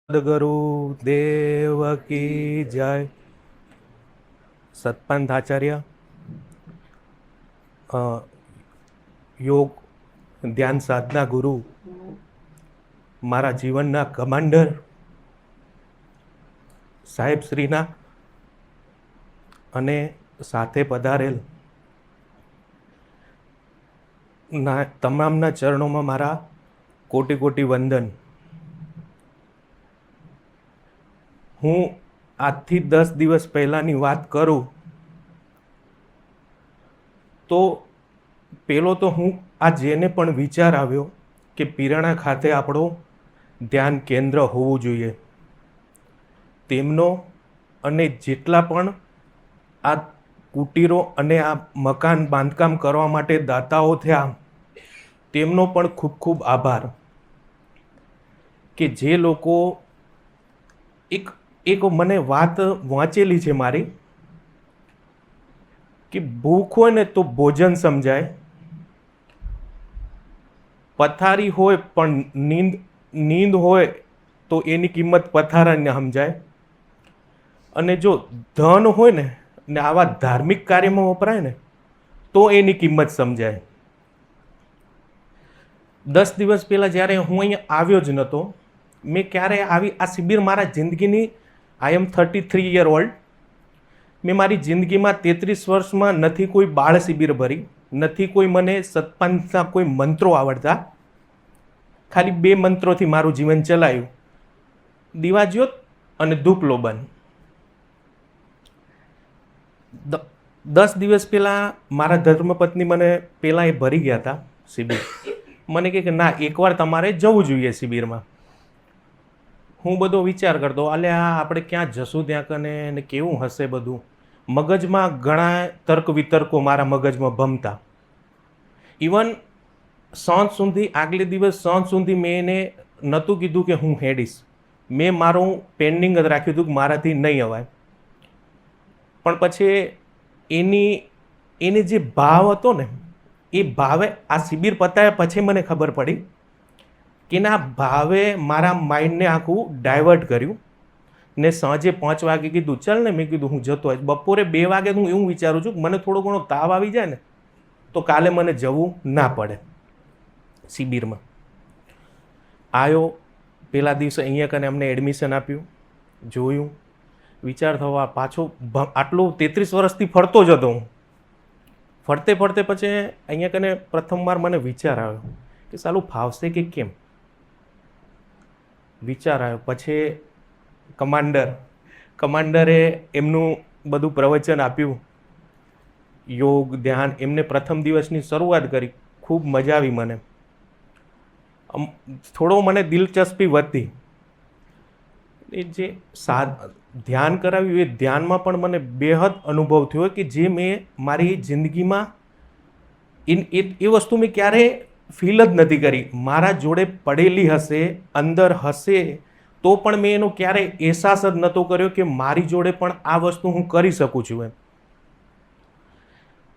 સદગુરુ દેવ કી જય. સતપંથ આચાર્ય, યોગ ધ્યાન સાધના ગુરુ, મારા જીવનના કમાન્ડર સાહેબ શ્રીના અને સાથે પધારેલ તમામના ચરણોમાં મારા કોટી કોટી વંદન. હું આજથી 10 દિવસ પહેલાંની વાત કરું તો પહેલો તો હું આ જેને પણ વિચાર આવ્યો કે પીરાણા ખાતે આપણું ધ્યાન કેન્દ્ર હોવું જોઈએ, તેમનો અને જેટલા પણ આ કુટીરો અને આ મકાન બાંધકામ કરવા માટે દાતાઓ થયા તેમનો પણ ખૂબ ખૂબ આભાર કે જે લોકો એક મને વાત વાંચેલી છે મારી કે ભૂખ હોય ને તો ભોજન સમજાય, પથારી હોય પણ નીંદ હોય તો એની કિંમત પથારાને સમજાય, અને જો ધન હોય ને આવા ધાર્મિક કાર્યમાં વપરાય ને તો એની કિંમત સમજાય. 10 દિવસ પહેલાં જ્યારે હું અહીંયા આવ્યો જ નહોતો, મેં ક્યારે આવી આ શિબિર મારા જિંદગીની, આઈ એમ 33 યર ઓલ્ડ, મેં મારી જિંદગીમાં 33 વર્ષમાં નથી કોઈ બાળ શિબિર ભરી, નથી કોઈ મને સતપંથના કોઈ મંત્રો આવડતા, ખાલી 2 મંત્રોથી મારું જીવન ચલાવ્યું, દીવાજ્યોત અને ધૂપલોબન. 10 દિવસ પહેલાં મારા ધર્મપત્ની મને પહેલાં એ ભરી ગયા હતા શિબિર. મને કહે કે ના, એકવાર તમારે જવું જોઈએ શિબિરમાં. હું બધો વિચાર કરતો, અલ્યા આપણે ક્યાં જશું ત્યાં કને ને કેવું હશે બધું. મગજમાં ઘણા તર્ક વિતર્કો મારા મગજમાં ભમતા. ઇવન સાંજ સુધી, આગલે દિવસ સાંજ સુધી મેં એને નહોતું કીધું કે હું હેડીશ, મેં મારું પેન્ડિંગ જ રાખ્યું હતું કે મારાથી નહીં અવાય. પણ પછી એની જે ભાવ હતો ને એ ભાવે આ શિબિર પતાવ્યા પછી મને ખબર પડી કે ના ભાવે મારા માઇન્ડને આખું ડાયવર્ટ કર્યું ને સાંજે 5 વાગે કીધું ચાલ ને, મેં કીધું હું જતો આવીશ. બપોરે 2 વાગે હું એવું વિચારું છું કે મને થોડો ઘણો તાવ આવી જાય ને તો કાલે મને જવું ના પડે શિબિરમાં. આવ્યો, પહેલા દિવસે અહીંયા કને અમને એડમિશન આપ્યું, જોયું, વિચાર થવા પાછો આટલું 33 વર્ષથી ફરતો જ હતો હું. ફરતે ફરતે પછી અહીંયા કને પ્રથમવાર મને વિચાર આવ્યો કે સાલું ફાવશે કે કેમ. વિચાર આવ્યો પછી કમાન્ડરે એમનું બધું પ્રવચન આપ્યું, યોગ ધ્યાન, એમને પ્રથમ દિવસની શરૂઆત કરી, ખૂબ મજા આવી. મને થોડો મને દિલચસ્પી વધતી. એ જે ધ્યાન કરાવ્યું એ ધ્યાનમાં પણ મને બેહદ અનુભવ થયો કે જે મેં મારી જિંદગીમાં એ વસ્તુ મેં ક્યારેય ફીલ જ નથી કરી. મારા જોડે પડેલી હશે, અંદર હશે, તો પણ મેં એનો ક્યારેય અહેસાસ જ નહોતો કર્યો કે મારી જોડે પણ આ વસ્તુ હું કરી શકું છું એમ.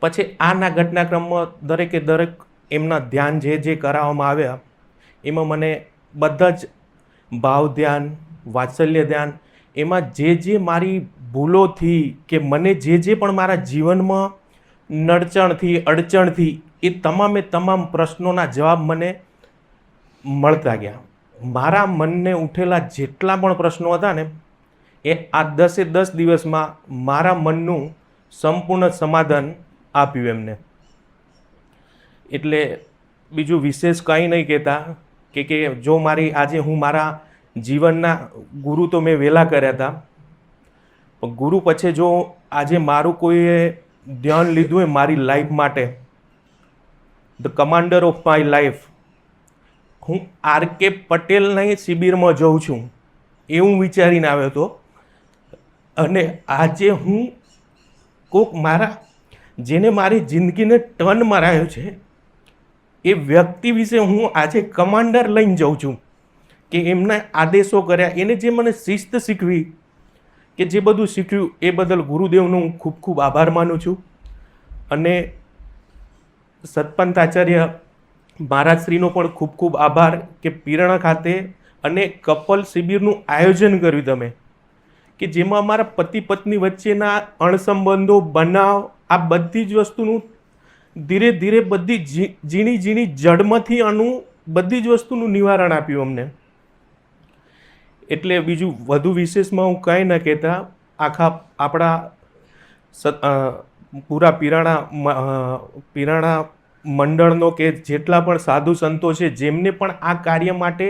પછી આના ઘટનાક્રમમાં દરેકે દરેક એમના ધ્યાન જે કરાવવામાં આવ્યા એમાં મને બધા જ ભાવ ધ્યાન, વાત્સલ્ય ધ્યાન, એમાં જે મારી ભૂલોથી કે મને જે પણ મારા જીવનમાં નડચણથી, અડચણથી, એ તમામ પ્રશ્નોના જવાબ મને મળતા ગયા. મારા મનને ઉઠેલા જેટલા પણ પ્રશ્નો હતા ને એ આ 10 દિવસમાં મારા મનનું સંપૂર્ણ સમાધાન આપ્યું એમને. એટલે બીજું વિશેષ કંઈ નહીં કહેતા કે જો આજે હું મારા જીવનના ગુરુ તો મેં વહેલા કર્યા હતા, પણ ગુરુ પછી જો આજે મારું કોઈએ ધ્યાન લીધું હોય મારી લાઈફ માટે, the commander of my life, હું આર.કે. પટેલની શિબિરમાં જઉં છું એવું વિચારીને આવ્યો હતો. અને આજે હું જેને મારી જિંદગીને ટર્ન મરાયો છે એ વ્યક્તિ વિશે હું આજે કમાન્ડર લઈને જાઉં છું કે એમના આદેશો કર્યા, એને જે મને શિસ્ત શીખવી, કે જે બધું શીખ્યું એ બદલ ગુરુદેવનો હું ખૂબ ખૂબ આભાર માનું છું. અને સતપંથ આચાર્ય મહારાજશ્રીનો પણ ખૂબ ખૂબ આભાર કે પીરાણા ખાતે અને કપલ શિબિરનું આયોજન કર્યું તમે, કે જેમાં અમારા પતિ પત્ની વચ્ચેના અણસંબંધો, બનાવ, આ બધી જ વસ્તુનું ધીરે ધીરે બધી ઝીણી ઝીણી જડમાંથી બધી જ વસ્તુનું નિવારણ આપ્યું અમને. એટલે બીજું વધુ વિશેષમાં હું કાંઈ ન કહેતા, આખા આપણા પૂરા પીરાણા મંડળનો કે જેટલા પણ સાધુ સંતો છે, જેમને પણ આ કાર્ય માટે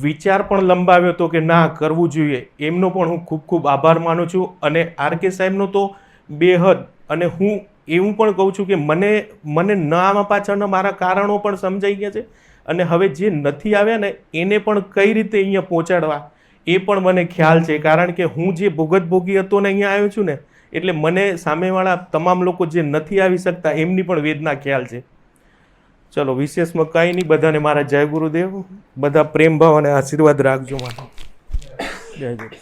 વિચાર પણ લંબાવ્યો હતો કે ના કરવું જોઈએ, એમનો પણ હું ખૂબ ખૂબ આભાર માનું છું. અને આર.કે. સાહેબનો તો બેહદ. અને હું એવું પણ કહું છું કે મને ન આવા પાછળના મારા કારણો પણ સમજાઈ ગયા છે, અને હવે જે નથી આવ્યા ને એને પણ કઈ રીતે અહીંયા પહોંચાડવા એ પણ મને ખ્યાલ છે. કારણ કે હું જે ભોગી હતો ને અહીંયા આવ્યો છું ને, એટલે મને સામેવાળા તમામ લોકો જે નથી આવી શકતા એમની પણ વેદના ખ્યાલ છે. ચલો, વિશેષમાં કાંઈ નહીં. બધાને મારા જય ગુરુદેવ. બધા પ્રેમ ભાવ અને આશીર્વાદ રાખજો મારા. જય ગુરુ.